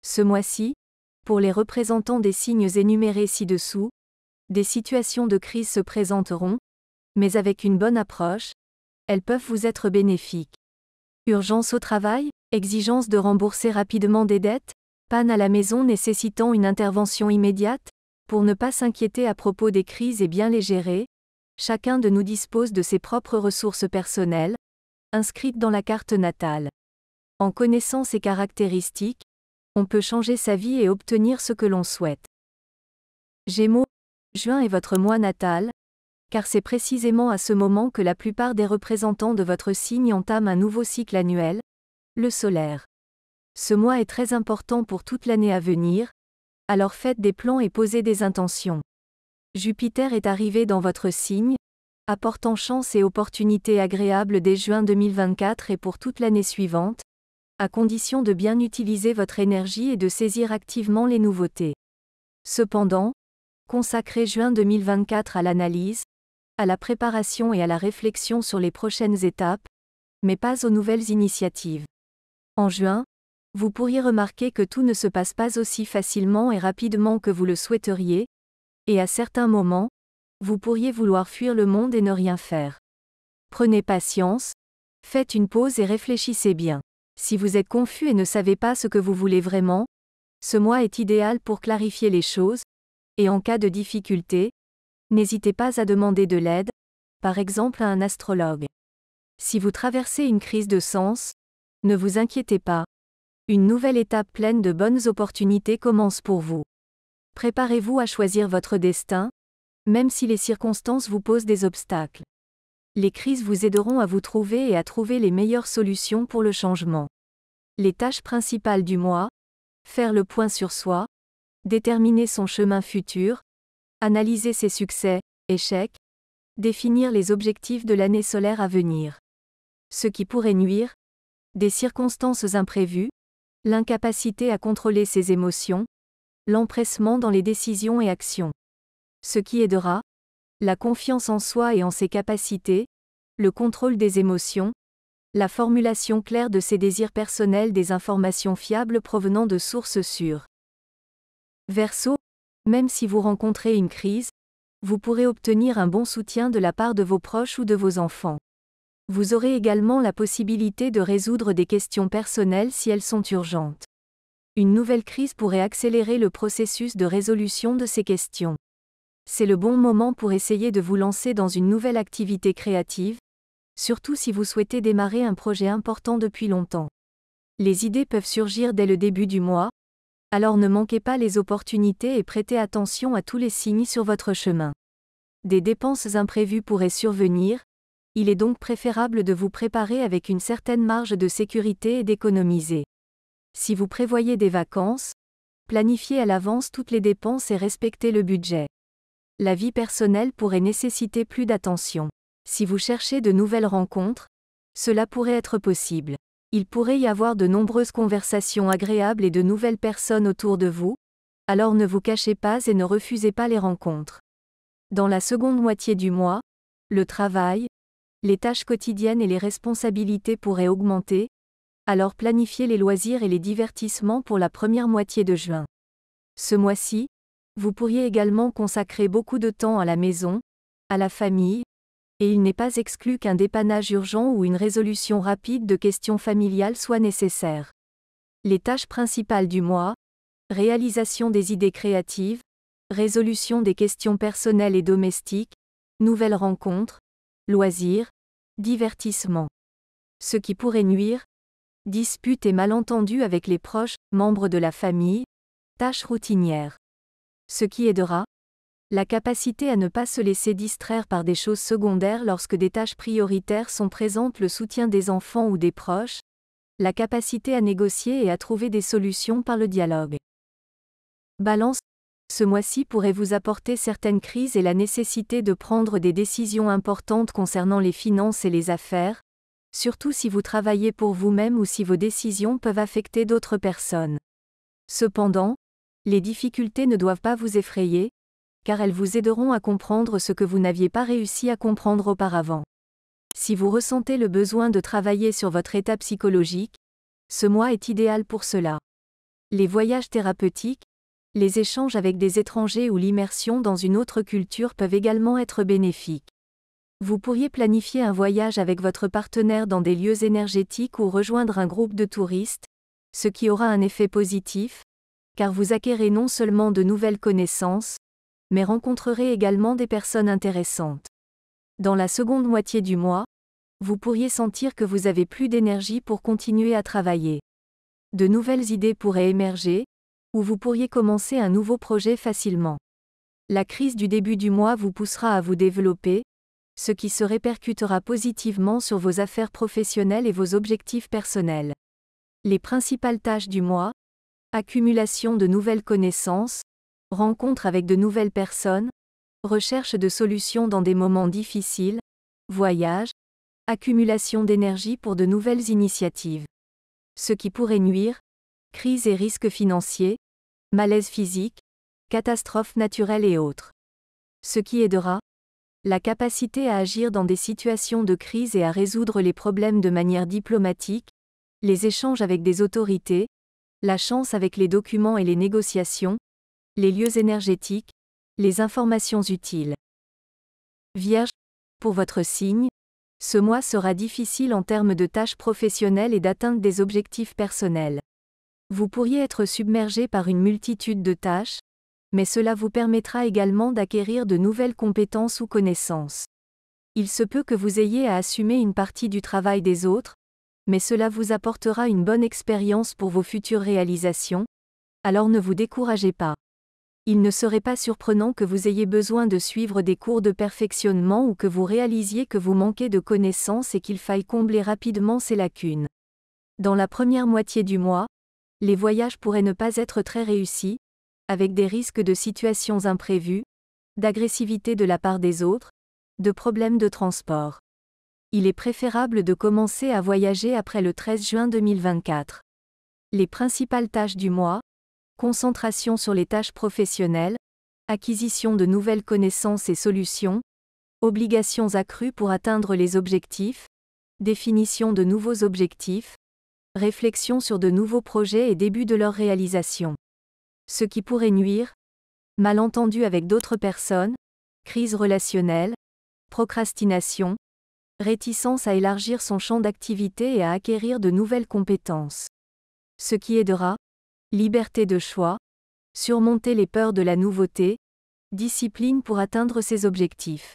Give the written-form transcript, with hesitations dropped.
Ce mois-ci, pour les représentants des signes énumérés ci-dessous, des situations de crise se présenteront, mais avec une bonne approche, elles peuvent vous être bénéfiques. Urgence au travail, exigence de rembourser rapidement des dettes, panne à la maison nécessitant une intervention immédiate, pour ne pas s'inquiéter à propos des crises et bien les gérer, chacun de nous dispose de ses propres ressources personnelles, inscrites dans la carte natale. En connaissant ces caractéristiques, on peut changer sa vie et obtenir ce que l'on souhaite. Gémeaux, juin est votre mois natal, car c'est précisément à ce moment que la plupart des représentants de votre signe entament un nouveau cycle annuel, le solaire. Ce mois est très important pour toute l'année à venir, alors faites des plans et posez des intentions. Jupiter est arrivé dans votre signe, apportant chance et opportunités agréables dès juin 2024 et pour toute l'année suivante, à condition de bien utiliser votre énergie et de saisir activement les nouveautés. Cependant, consacrez juin 2024 à l'analyse, à la préparation et à la réflexion sur les prochaines étapes, mais pas aux nouvelles initiatives. En juin, vous pourriez remarquer que tout ne se passe pas aussi facilement et rapidement que vous le souhaiteriez, et à certains moments, vous pourriez vouloir fuir le monde et ne rien faire. Prenez patience, faites une pause et réfléchissez bien. Si vous êtes confus et ne savez pas ce que vous voulez vraiment, ce mois est idéal pour clarifier les choses, et en cas de difficulté, n'hésitez pas à demander de l'aide, par exemple à un astrologue. Si vous traversez une crise de sens, ne vous inquiétez pas. Une nouvelle étape pleine de bonnes opportunités commence pour vous. Préparez-vous à choisir votre destin, même si les circonstances vous posent des obstacles. Les crises vous aideront à vous trouver et à trouver les meilleures solutions pour le changement. Les tâches principales du mois: faire le point sur soi, déterminer son chemin futur, analyser ses succès, échecs, définir les objectifs de l'année solaire à venir. Ce qui pourrait nuire: des circonstances imprévues, l'incapacité à contrôler ses émotions, l'empressement dans les décisions et actions. Ce qui aidera: la confiance en soi et en ses capacités, le contrôle des émotions, la formulation claire de ses désirs personnels, des informations fiables provenant de sources sûres. Verseau, même si vous rencontrez une crise, vous pourrez obtenir un bon soutien de la part de vos proches ou de vos enfants. Vous aurez également la possibilité de résoudre des questions personnelles si elles sont urgentes. Une nouvelle crise pourrait accélérer le processus de résolution de ces questions. C'est le bon moment pour essayer de vous lancer dans une nouvelle activité créative, surtout si vous souhaitez démarrer un projet important depuis longtemps. Les idées peuvent surgir dès le début du mois, alors ne manquez pas les opportunités et prêtez attention à tous les signes sur votre chemin. Des dépenses imprévues pourraient survenir, il est donc préférable de vous préparer avec une certaine marge de sécurité et d'économiser. Si vous prévoyez des vacances, planifiez à l'avance toutes les dépenses et respectez le budget. La vie personnelle pourrait nécessiter plus d'attention. Si vous cherchez de nouvelles rencontres, cela pourrait être possible. Il pourrait y avoir de nombreuses conversations agréables et de nouvelles personnes autour de vous, alors ne vous cachez pas et ne refusez pas les rencontres. Dans la seconde moitié du mois, le travail, les tâches quotidiennes et les responsabilités pourraient augmenter, alors planifiez les loisirs et les divertissements pour la première moitié de juin. Ce mois-ci, vous pourriez également consacrer beaucoup de temps à la maison, à la famille, et il n'est pas exclu qu'un dépannage urgent ou une résolution rapide de questions familiales soit nécessaire. Les tâches principales du mois: réalisation des idées créatives, résolution des questions personnelles et domestiques, nouvelles rencontres, loisirs, divertissement. Ce qui pourrait nuire: disputes et malentendus avec les proches, membres de la famille, tâches routinières. Ce qui aidera: la capacité à ne pas se laisser distraire par des choses secondaires lorsque des tâches prioritaires sont présentes, le soutien des enfants ou des proches, la capacité à négocier et à trouver des solutions par le dialogue. Balance, ce mois-ci pourrait vous apporter certaines crises et la nécessité de prendre des décisions importantes concernant les finances et les affaires, surtout si vous travaillez pour vous-même ou si vos décisions peuvent affecter d'autres personnes. Cependant, les difficultés ne doivent pas vous effrayer, car elles vous aideront à comprendre ce que vous n'aviez pas réussi à comprendre auparavant. Si vous ressentez le besoin de travailler sur votre état psychologique, ce mois est idéal pour cela. Les voyages thérapeutiques, les échanges avec des étrangers ou l'immersion dans une autre culture peuvent également être bénéfiques. Vous pourriez planifier un voyage avec votre partenaire dans des lieux énergétiques ou rejoindre un groupe de touristes, ce qui aura un effet positif, car vous acquérez non seulement de nouvelles connaissances, mais rencontrerez également des personnes intéressantes. Dans la seconde moitié du mois, vous pourriez sentir que vous avez plus d'énergie pour continuer à travailler. De nouvelles idées pourraient émerger, ou vous pourriez commencer un nouveau projet facilement. La crise du début du mois vous poussera à vous développer, ce qui se répercutera positivement sur vos affaires professionnelles et vos objectifs personnels. Les principales tâches du mois: accumulation de nouvelles connaissances, rencontre avec de nouvelles personnes, recherche de solutions dans des moments difficiles, voyage, accumulation d'énergie pour de nouvelles initiatives. Ce qui pourrait nuire: crise et risques financiers, malaise physique, catastrophes naturelles et autres. Ce qui aidera: la capacité à agir dans des situations de crise et à résoudre les problèmes de manière diplomatique, les échanges avec des autorités, la chance avec les documents et les négociations, les lieux énergétiques, les informations utiles. Vierge, pour votre signe, ce mois sera difficile en termes de tâches professionnelles et d'atteinte des objectifs personnels. Vous pourriez être submergé par une multitude de tâches, mais cela vous permettra également d'acquérir de nouvelles compétences ou connaissances. Il se peut que vous ayez à assumer une partie du travail des autres, mais cela vous apportera une bonne expérience pour vos futures réalisations, alors ne vous découragez pas. Il ne serait pas surprenant que vous ayez besoin de suivre des cours de perfectionnement ou que vous réalisiez que vous manquez de connaissances et qu'il faille combler rapidement ces lacunes. Dans la première moitié du mois, les voyages pourraient ne pas être très réussis, avec des risques de situations imprévues, d'agressivité de la part des autres, de problèmes de transport. Il est préférable de commencer à voyager après le 13 juin 2024. Les principales tâches du mois: concentration sur les tâches professionnelles, acquisition de nouvelles connaissances et solutions, obligations accrues pour atteindre les objectifs, définition de nouveaux objectifs, réflexion sur de nouveaux projets et début de leur réalisation. Ce qui pourrait nuire: malentendus avec d'autres personnes, crise relationnelle, procrastination, réticence à élargir son champ d'activité et à acquérir de nouvelles compétences. Ce qui aidera: liberté de choix, surmonter les peurs de la nouveauté, discipline pour atteindre ses objectifs.